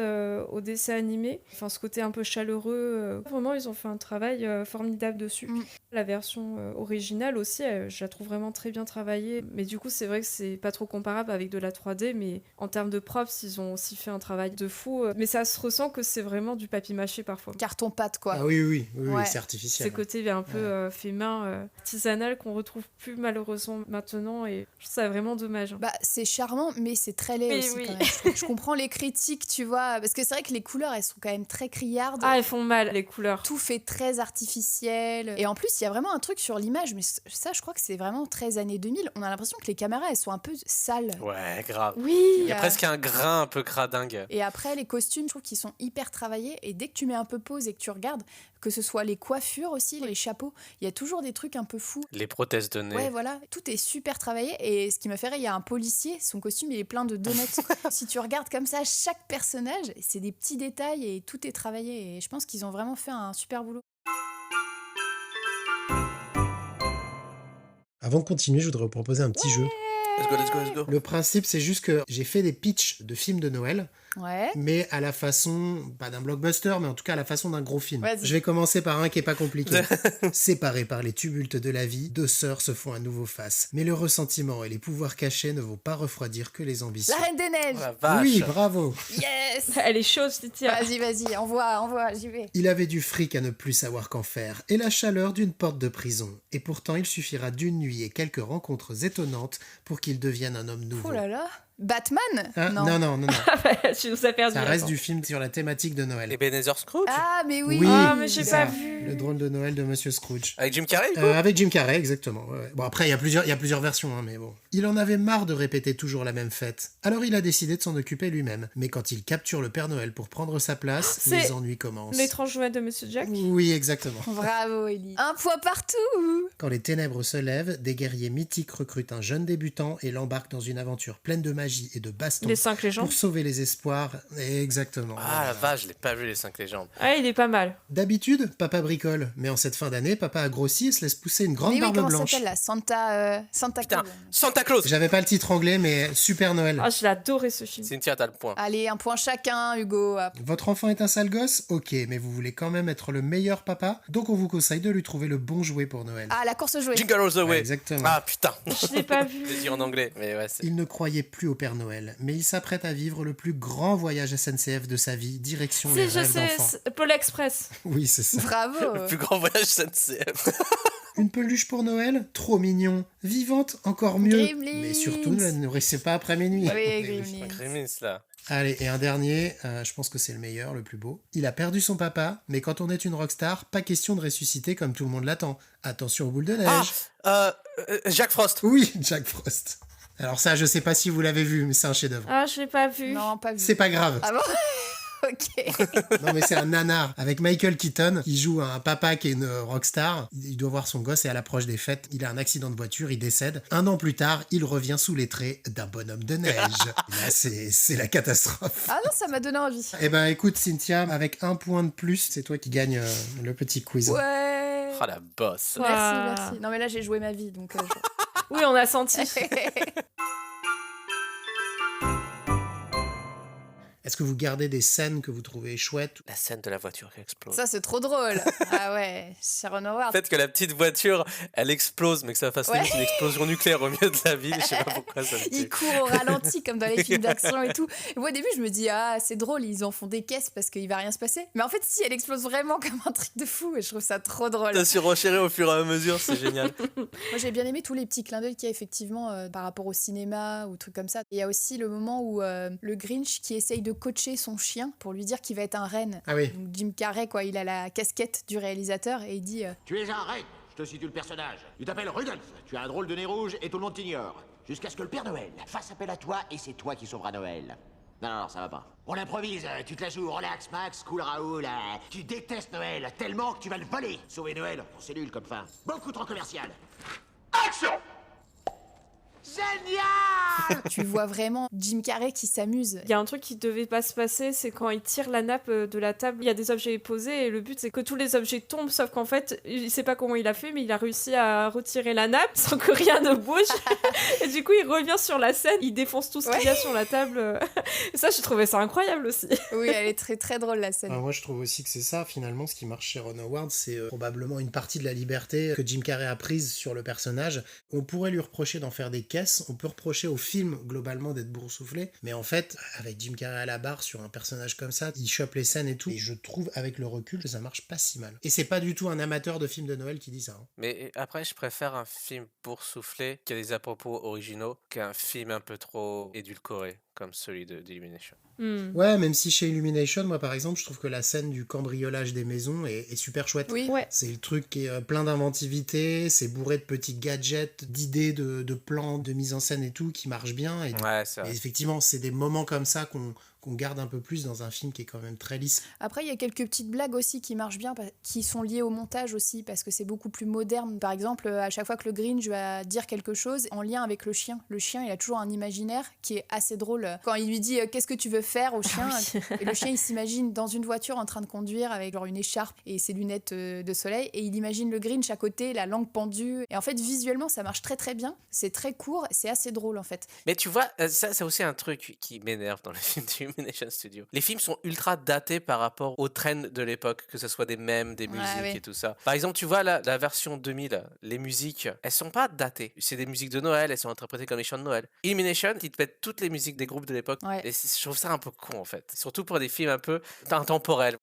S2: au dessin animé. Enfin, ce côté un peu chaleureux. Vraiment, ils ont fait un travail formidable dessus. La version originale aussi, je la trouve vraiment très bien travaillée. Mais du coup, c'est vrai que c'est pas trop comparable avec de la 3D, mais en termes de props, ils ont aussi fait un travail de fou. Mais ça se ressent que c'est vraiment du papier mâché parfois.
S4: Carton-pâte, quoi.
S1: Ah oui,
S4: Ouais.
S1: c'est artificiel.
S2: C'est côté un peu fait main, artisanal qu'on retrouve plus malheureusement maintenant et je trouve ça vraiment dommage.
S4: C'est charmant, mais c'est très laid aussi
S2: oui.
S4: quand même. Je comprends les critiques, tu vois, parce que c'est vrai que les couleurs, elles sont quand même très criardes.
S2: Ah, elles font mal, les couleurs.
S4: Tout fait très artificiel. Et en plus, il y a vraiment un truc sur l'image, mais ça, je crois que c'est vraiment très années 2000. On a l'impression que les caméras, elles sont un peu sales.
S3: Ouais, grave.
S4: Oui.
S3: Il y a presque un grain un peu cradingue.
S4: Et après, les costumes, je trouve qu'ils sont hyper travaillés. Et dès que tu mets un peu pause et que tu regardes, que ce soit les coiffures aussi, les chapeaux, il y a toujours des trucs un peu fous.
S3: Les prothèses de nez.
S4: Ouais, voilà, tout est super travaillé. Et ce qui m'a fait rire, il y a un policier, son costume il est plein de donuts. Si tu regardes comme ça, chaque personnage, c'est des petits détails et tout est travaillé. Et je pense qu'ils ont vraiment fait un super boulot.
S1: Avant de continuer, je voudrais vous proposer un petit jeu.
S3: Let's go.
S1: Le principe, c'est juste que j'ai fait des pitchs de films de Noël.
S4: Ouais.
S1: Mais à la façon, pas d'un blockbuster, mais en tout cas à la façon d'un gros film.
S4: Vas-y.
S1: Je vais commencer par un qui est pas compliqué. Séparés par les tumultes de la vie, deux sœurs se font à nouveau face. Mais le ressentiment et les pouvoirs cachés ne vont pas refroidir que les ambitions.
S4: La Reine des Neiges.
S3: Oh la vache.
S1: Oui, bravo.
S4: Yes.
S2: Elle est chaude, Cynthia.
S4: Vas-y, envoie, j'y vais.
S1: Il avait du fric à ne plus savoir qu'en faire, et la chaleur d'une porte de prison. Et pourtant, il suffira d'une nuit et quelques rencontres étonnantes pour qu'il devienne un homme nouveau.
S4: Oh là là. Batman.
S1: Hein non.
S2: Tu nous as perdu.
S1: Ça reste du film sur la thématique de Noël.
S3: Ebenezer Scrooge.
S4: Ah, mais oui.
S2: Mais j'ai
S1: ça,
S2: pas vu.
S1: Le drôle de Noël de Monsieur Scrooge.
S3: Avec Jim Carrey, du coup
S1: Avec Jim Carrey, exactement. Ouais. Bon, après, il y a plusieurs versions, hein, mais bon. Il en avait marre de répéter toujours la même fête. Alors il a décidé de s'en occuper lui-même. Mais quand il capture le Père Noël pour prendre sa place,
S2: C'est
S1: les ennuis commencent.
S2: L'étrange Noël de Monsieur Jack.
S1: Oui, exactement.
S4: Bravo, Ellie. Un point partout.
S1: Quand les ténèbres se lèvent, des guerriers mythiques recrutent un jeune débutant et l'embarquent dans une aventure pleine de magie magie et de baston
S2: Les 5 légendes.
S1: pour sauver les espoirs. Exactement.
S3: Ah la vache, je l'ai pas vu les 5 légendes.
S2: Ah, il est pas mal.
S1: D'habitude, papa bricole, mais en cette fin d'année, papa a grossi et se laisse pousser une grande
S4: Mais oui,
S1: barbe
S4: comment ça
S1: blanche.
S4: s'appelle là Santa
S3: Putain,
S4: Claus.
S3: Santa Claus.
S1: J'avais pas le titre anglais, mais Super Noël.
S2: Ah, je l'ai adoré ce film.
S3: Cynthia, t'as le point.
S4: Allez, un point chacun, Hugo.
S1: Votre enfant est un sale gosse? Ok, mais vous voulez quand même être le meilleur papa, donc on vous conseille de lui trouver le bon jouet pour Noël.
S4: Ah, la course aux jouets.
S3: Jingle All the Way.
S1: Exactement.
S3: Ah putain.
S2: Je l'ai pas vu.
S3: Je l'ai dit en anglais, mais ouais, c'est...
S1: Il ne croyait plus au Père Noël, mais il s'apprête à vivre le plus grand voyage SNCF de sa vie, direction les
S2: Si, je
S1: rêves
S2: sais,
S1: d'enfant.
S2: c'est Pôle Express.
S1: Oui, c'est ça.
S4: Bravo.
S3: Le plus grand voyage SNCF.
S1: Une peluche pour Noël? Trop mignon. Vivante? Encore mieux.
S4: Gremlins.
S1: Mais surtout, ne la nourrissez pas après minuit.
S4: Oui, Gremlins.
S3: Gremlins, là.
S1: Allez, et un dernier, je pense que c'est le meilleur, le plus beau. Il a perdu son papa, mais quand on est une rockstar, pas question de ressusciter comme tout le monde l'attend. Attention aux boules de neige.
S3: Jack Frost.
S1: Oui, Jack Frost. Alors ça, je sais pas si vous l'avez vu, mais c'est un chef-d'œuvre.
S2: Ah, je l'ai pas vu.
S4: Non, pas vu.
S1: C'est pas grave.
S4: Ah bon? Ok.
S1: Non, mais c'est un nanar. Avec Michael Keaton, il joue un papa qui est une rockstar. Il doit voir son gosse et à l'approche des fêtes, il a un accident de voiture, il décède. 1 an plus tard, il revient sous les traits d'un bonhomme de neige. Là, c'est la catastrophe.
S4: Ah non, ça m'a donné envie.
S1: Eh ben, écoute, Cynthia, avec 1 point de plus, c'est toi qui gagne le petit quiz.
S4: Ouais.
S3: Oh la bosse.
S4: Merci. Non mais là j'ai joué ma vie donc.
S2: Oui, on a senti.
S1: Est-ce que vous gardez des scènes que vous trouvez chouettes?
S3: La scène de la voiture qui explose.
S4: Ça c'est trop drôle. Ah ouais, Sharon
S3: Le
S4: Howard.
S3: fait que la petite voiture, elle explose, mais que ça fasse limite une explosion nucléaire au milieu de la ville, je sais pas pourquoi ça me
S4: Il
S3: tue.
S4: court au ralenti comme dans les films d'action et tout. Et moi au début je me dis ah c'est drôle, ils en font des caisses parce qu'il va rien se passer. Mais en fait si elle explose vraiment comme un truc de fou et je trouve ça trop drôle.
S3: T'as surenchéré au fur et à mesure, c'est génial.
S4: Moi j'ai bien aimé tous les petits clins d'œil qu'il y a effectivement par rapport au cinéma ou trucs comme ça. Et il y a aussi le moment où le Grinch qui essaye de coacher son chien pour lui dire qu'il va être un renne.
S1: Ah oui.
S4: Donc Jim Carrey quoi, il a la casquette du réalisateur et il dit
S10: Tu es un renne. Je te situe le personnage. Tu t'appelles Rudolph. Tu as un drôle de nez rouge et tout le monde t'ignore. Jusqu'à ce que le Père Noël fasse appel à toi et c'est toi qui sauveras Noël. Non, ça va pas. On improvise, tu te la joues, relax Max, cool Raoul. Tu détestes Noël tellement que tu vas le voler. Sauver Noël, c'est nul comme fin. Beaucoup trop commercial. Action! Génial!
S4: tu vois vraiment Jim Carrey qui s'amuse.
S2: Il y a un truc qui devait pas se passer, c'est quand il tire la nappe de la table, il y a des objets posés et le but c'est que tous les objets tombent, sauf qu'en fait, il sait pas comment il a fait, mais il a réussi à retirer la nappe sans que rien ne bouge. Et du coup, il revient sur la scène, il défonce tout ce qu'il y a sur la table. Et ça, je trouvais ça incroyable aussi.
S4: Oui, elle est très très drôle la scène.
S1: Alors moi je trouve aussi que c'est ça finalement ce qui marche chez Ron Howard, c'est probablement une partie de la liberté que Jim Carrey a prise sur le personnage. On pourrait lui reprocher d'en faire des caisses, on peut reprocher au film globalement d'être boursouflé, mais en fait avec Jim Carrey à la barre sur un personnage comme ça, il chope les scènes et tout, et je trouve avec le recul que ça marche pas si mal. Et c'est pas du tout un amateur de films de Noël qui dit ça. Hein.
S3: Mais après, je préfère un film boursouflé qui a des à-propos originaux qu'un film un peu trop édulcoré comme celui d'Illumination.
S1: Ouais, même si chez Illumination, moi par exemple, je trouve que la scène du cambriolage des maisons est super chouette.
S2: Oui. Ouais.
S1: C'est le truc qui est plein d'inventivité, c'est bourré de petits gadgets, d'idées, de plans, de mise en scène et tout, qui marchent bien. Et,
S3: Ouais, c'est vrai.
S1: et effectivement, c'est des moments comme ça qu'on garde un peu plus dans un film qui est quand même très lisse.
S4: Après, il y a quelques petites blagues aussi qui marchent bien, qui sont liées au montage aussi, parce que c'est beaucoup plus moderne. Par exemple, à chaque fois que le Grinch va dire quelque chose en lien avec le chien, il a toujours un imaginaire qui est assez drôle. Quand il lui dit « Qu'est-ce que tu veux faire ?» au chien, et le chien, il s'imagine dans une voiture en train de conduire avec genre une écharpe et ses lunettes de soleil, et il imagine le Grinch à côté, la langue pendue. Et en fait, visuellement, ça marche très très bien. C'est très court, c'est assez drôle en fait.
S3: Mais tu vois, ça c'est aussi un truc qui m'énerve dans les films d'Illumination Studio. Les films sont ultra datés par rapport aux trends de l'époque, que ce soit des mèmes, des musiques et tout ça. Par exemple, tu vois la version 2000, les musiques, elles sont pas datées. C'est des musiques de Noël, elles sont interprétées comme les chants de Noël. Illumination, ils te mettent toutes les musiques des groupes de l'époque. Et je trouve ça un peu con en fait. Surtout pour des films un peu intemporels.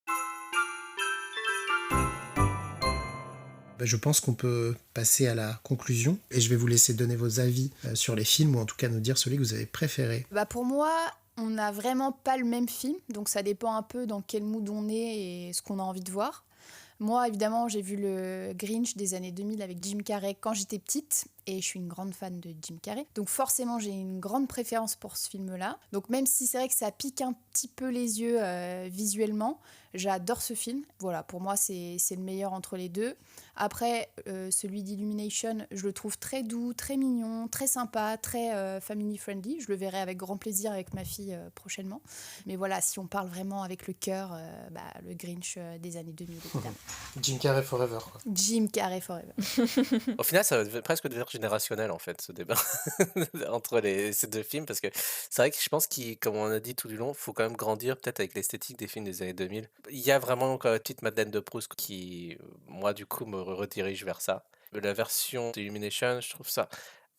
S1: Je pense qu'on peut passer à la conclusion et je vais vous laisser donner vos avis sur les films, ou en tout cas nous dire celui que vous avez préféré.
S4: Pour moi, on n'a vraiment pas le même film, donc ça dépend un peu dans quel mood on est et ce qu'on a envie de voir. Moi, évidemment, j'ai vu le Grinch des années 2000 avec Jim Carrey quand j'étais petite, et je suis une grande fan de Jim Carrey. Donc forcément, j'ai une grande préférence pour ce film-là. Donc même si c'est vrai que ça pique un petit peu les yeux visuellement. J'adore ce film. Voilà, pour moi, c'est le meilleur entre les deux. Après, celui d'Illumination, je le trouve très doux, très mignon, très sympa, très family-friendly. Je le verrai avec grand plaisir avec ma fille prochainement. Mais voilà, si on parle vraiment avec le cœur, le Grinch des années 2000, évidemment.
S1: Jim Carrey Forever, quoi.
S4: Jim Carrey Forever.
S3: Au final, ça va presque devenir générationnel, en fait, ce débat entre ces deux films, parce que c'est vrai que je pense qu'il, comme on a dit tout du long, il faut quand même grandir peut-être avec l'esthétique des films des années 2000. Il y a vraiment une petite Madeleine de Proust qui, moi, du coup, me redirige vers ça. La version d'Illumination, je trouve ça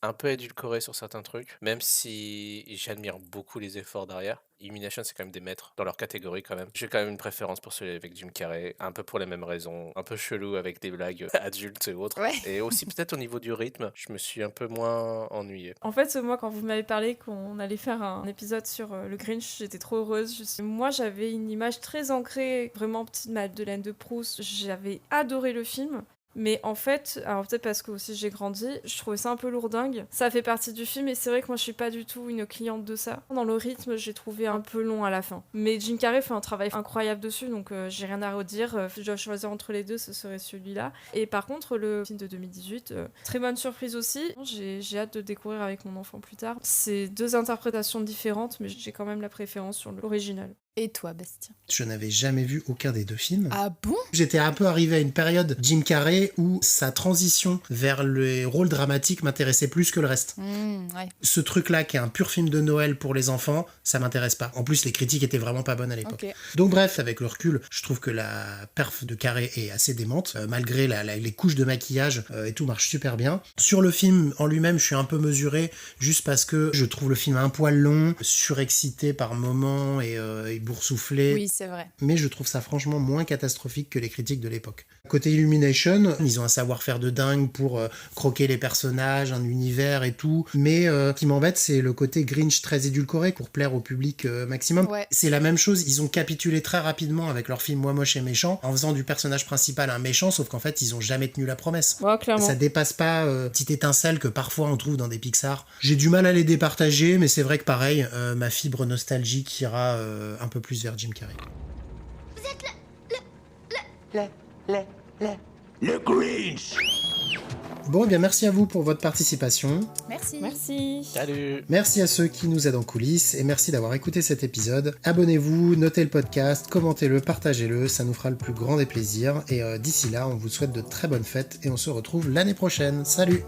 S3: un peu édulcoré sur certains trucs, même si j'admire beaucoup les efforts derrière. Illumination, c'est quand même des maîtres dans leur catégorie quand même. J'ai quand même une préférence pour celui avec Jim Carrey, un peu pour les mêmes raisons, un peu chelou avec des blagues adultes et autres.
S4: Ouais.
S3: Et aussi peut-être au niveau du rythme, je me suis un peu moins ennuyé.
S2: En fait, moi, quand vous m'avez parlé qu'on allait faire un épisode sur le Grinch, j'étais trop heureuse. Moi, j'avais une image très ancrée, vraiment petite Madeleine de Proust. J'avais adoré le film. Mais en fait, alors peut-être parce que aussi j'ai grandi, je trouvais ça un peu lourdingue. Ça fait partie du film et c'est vrai que moi je suis pas du tout une cliente de ça. Dans le rythme, j'ai trouvé un peu long à la fin. Mais Jim Carrey fait un travail incroyable dessus, donc j'ai rien à redire. Je dois choisir entre les deux, ce serait celui-là. Et par contre, le film de 2018, très bonne surprise aussi. J'ai hâte de découvrir avec mon enfant plus tard. C'est deux interprétations différentes, mais j'ai quand même la préférence sur l'original.
S4: Et toi, Bastien?
S1: Je n'avais jamais vu aucun des deux films.
S4: Ah bon?
S1: J'étais un peu arrivé à une période Jim Carrey où sa transition vers les rôles dramatiques m'intéressait plus que le reste.
S4: Ouais.
S1: Ce truc-là, qui est un pur film de Noël pour les enfants, ça m'intéresse pas. En plus, les critiques étaient vraiment pas bonnes à l'époque.
S4: Okay.
S1: Donc bref, avec le recul, je trouve que la perf de Carrey est assez démente, malgré les couches de maquillage et tout marche super bien. Sur le film en lui-même, je suis un peu mesuré, juste parce que je trouve le film un poil long, surexcité par moments et boursouflé.
S4: Oui, c'est vrai.
S1: Mais je trouve ça franchement moins catastrophique que les critiques de l'époque. Côté Illumination, ils ont un savoir-faire de dingue pour croquer les personnages, un univers et tout. Mais ce qui m'embête, c'est le côté Grinch très édulcoré pour plaire au public maximum.
S4: Ouais.
S1: C'est la même chose, ils ont capitulé très rapidement avec leur film Moi moche et méchant, en faisant du personnage principal un méchant, sauf qu'en fait, ils ont jamais tenu la promesse.
S2: Ouais, clairement.
S1: Ça dépasse pas petite étincelle que parfois on trouve dans des Pixar. J'ai du mal à les départager, mais c'est vrai que pareil, ma fibre nostalgique ira un peu plus vers Jim Carrey.
S7: Vous êtes
S10: Le Grinch.
S1: Bon, eh bien merci à vous pour votre participation.
S4: Merci.
S2: Merci.
S3: Salut.
S1: Merci à ceux qui nous aident en coulisses et merci d'avoir écouté cet épisode. Abonnez-vous, notez le podcast, commentez-le, partagez-le, ça nous fera le plus grand des plaisirs. Et d'ici là, on vous souhaite de très bonnes fêtes et on se retrouve l'année prochaine. Salut!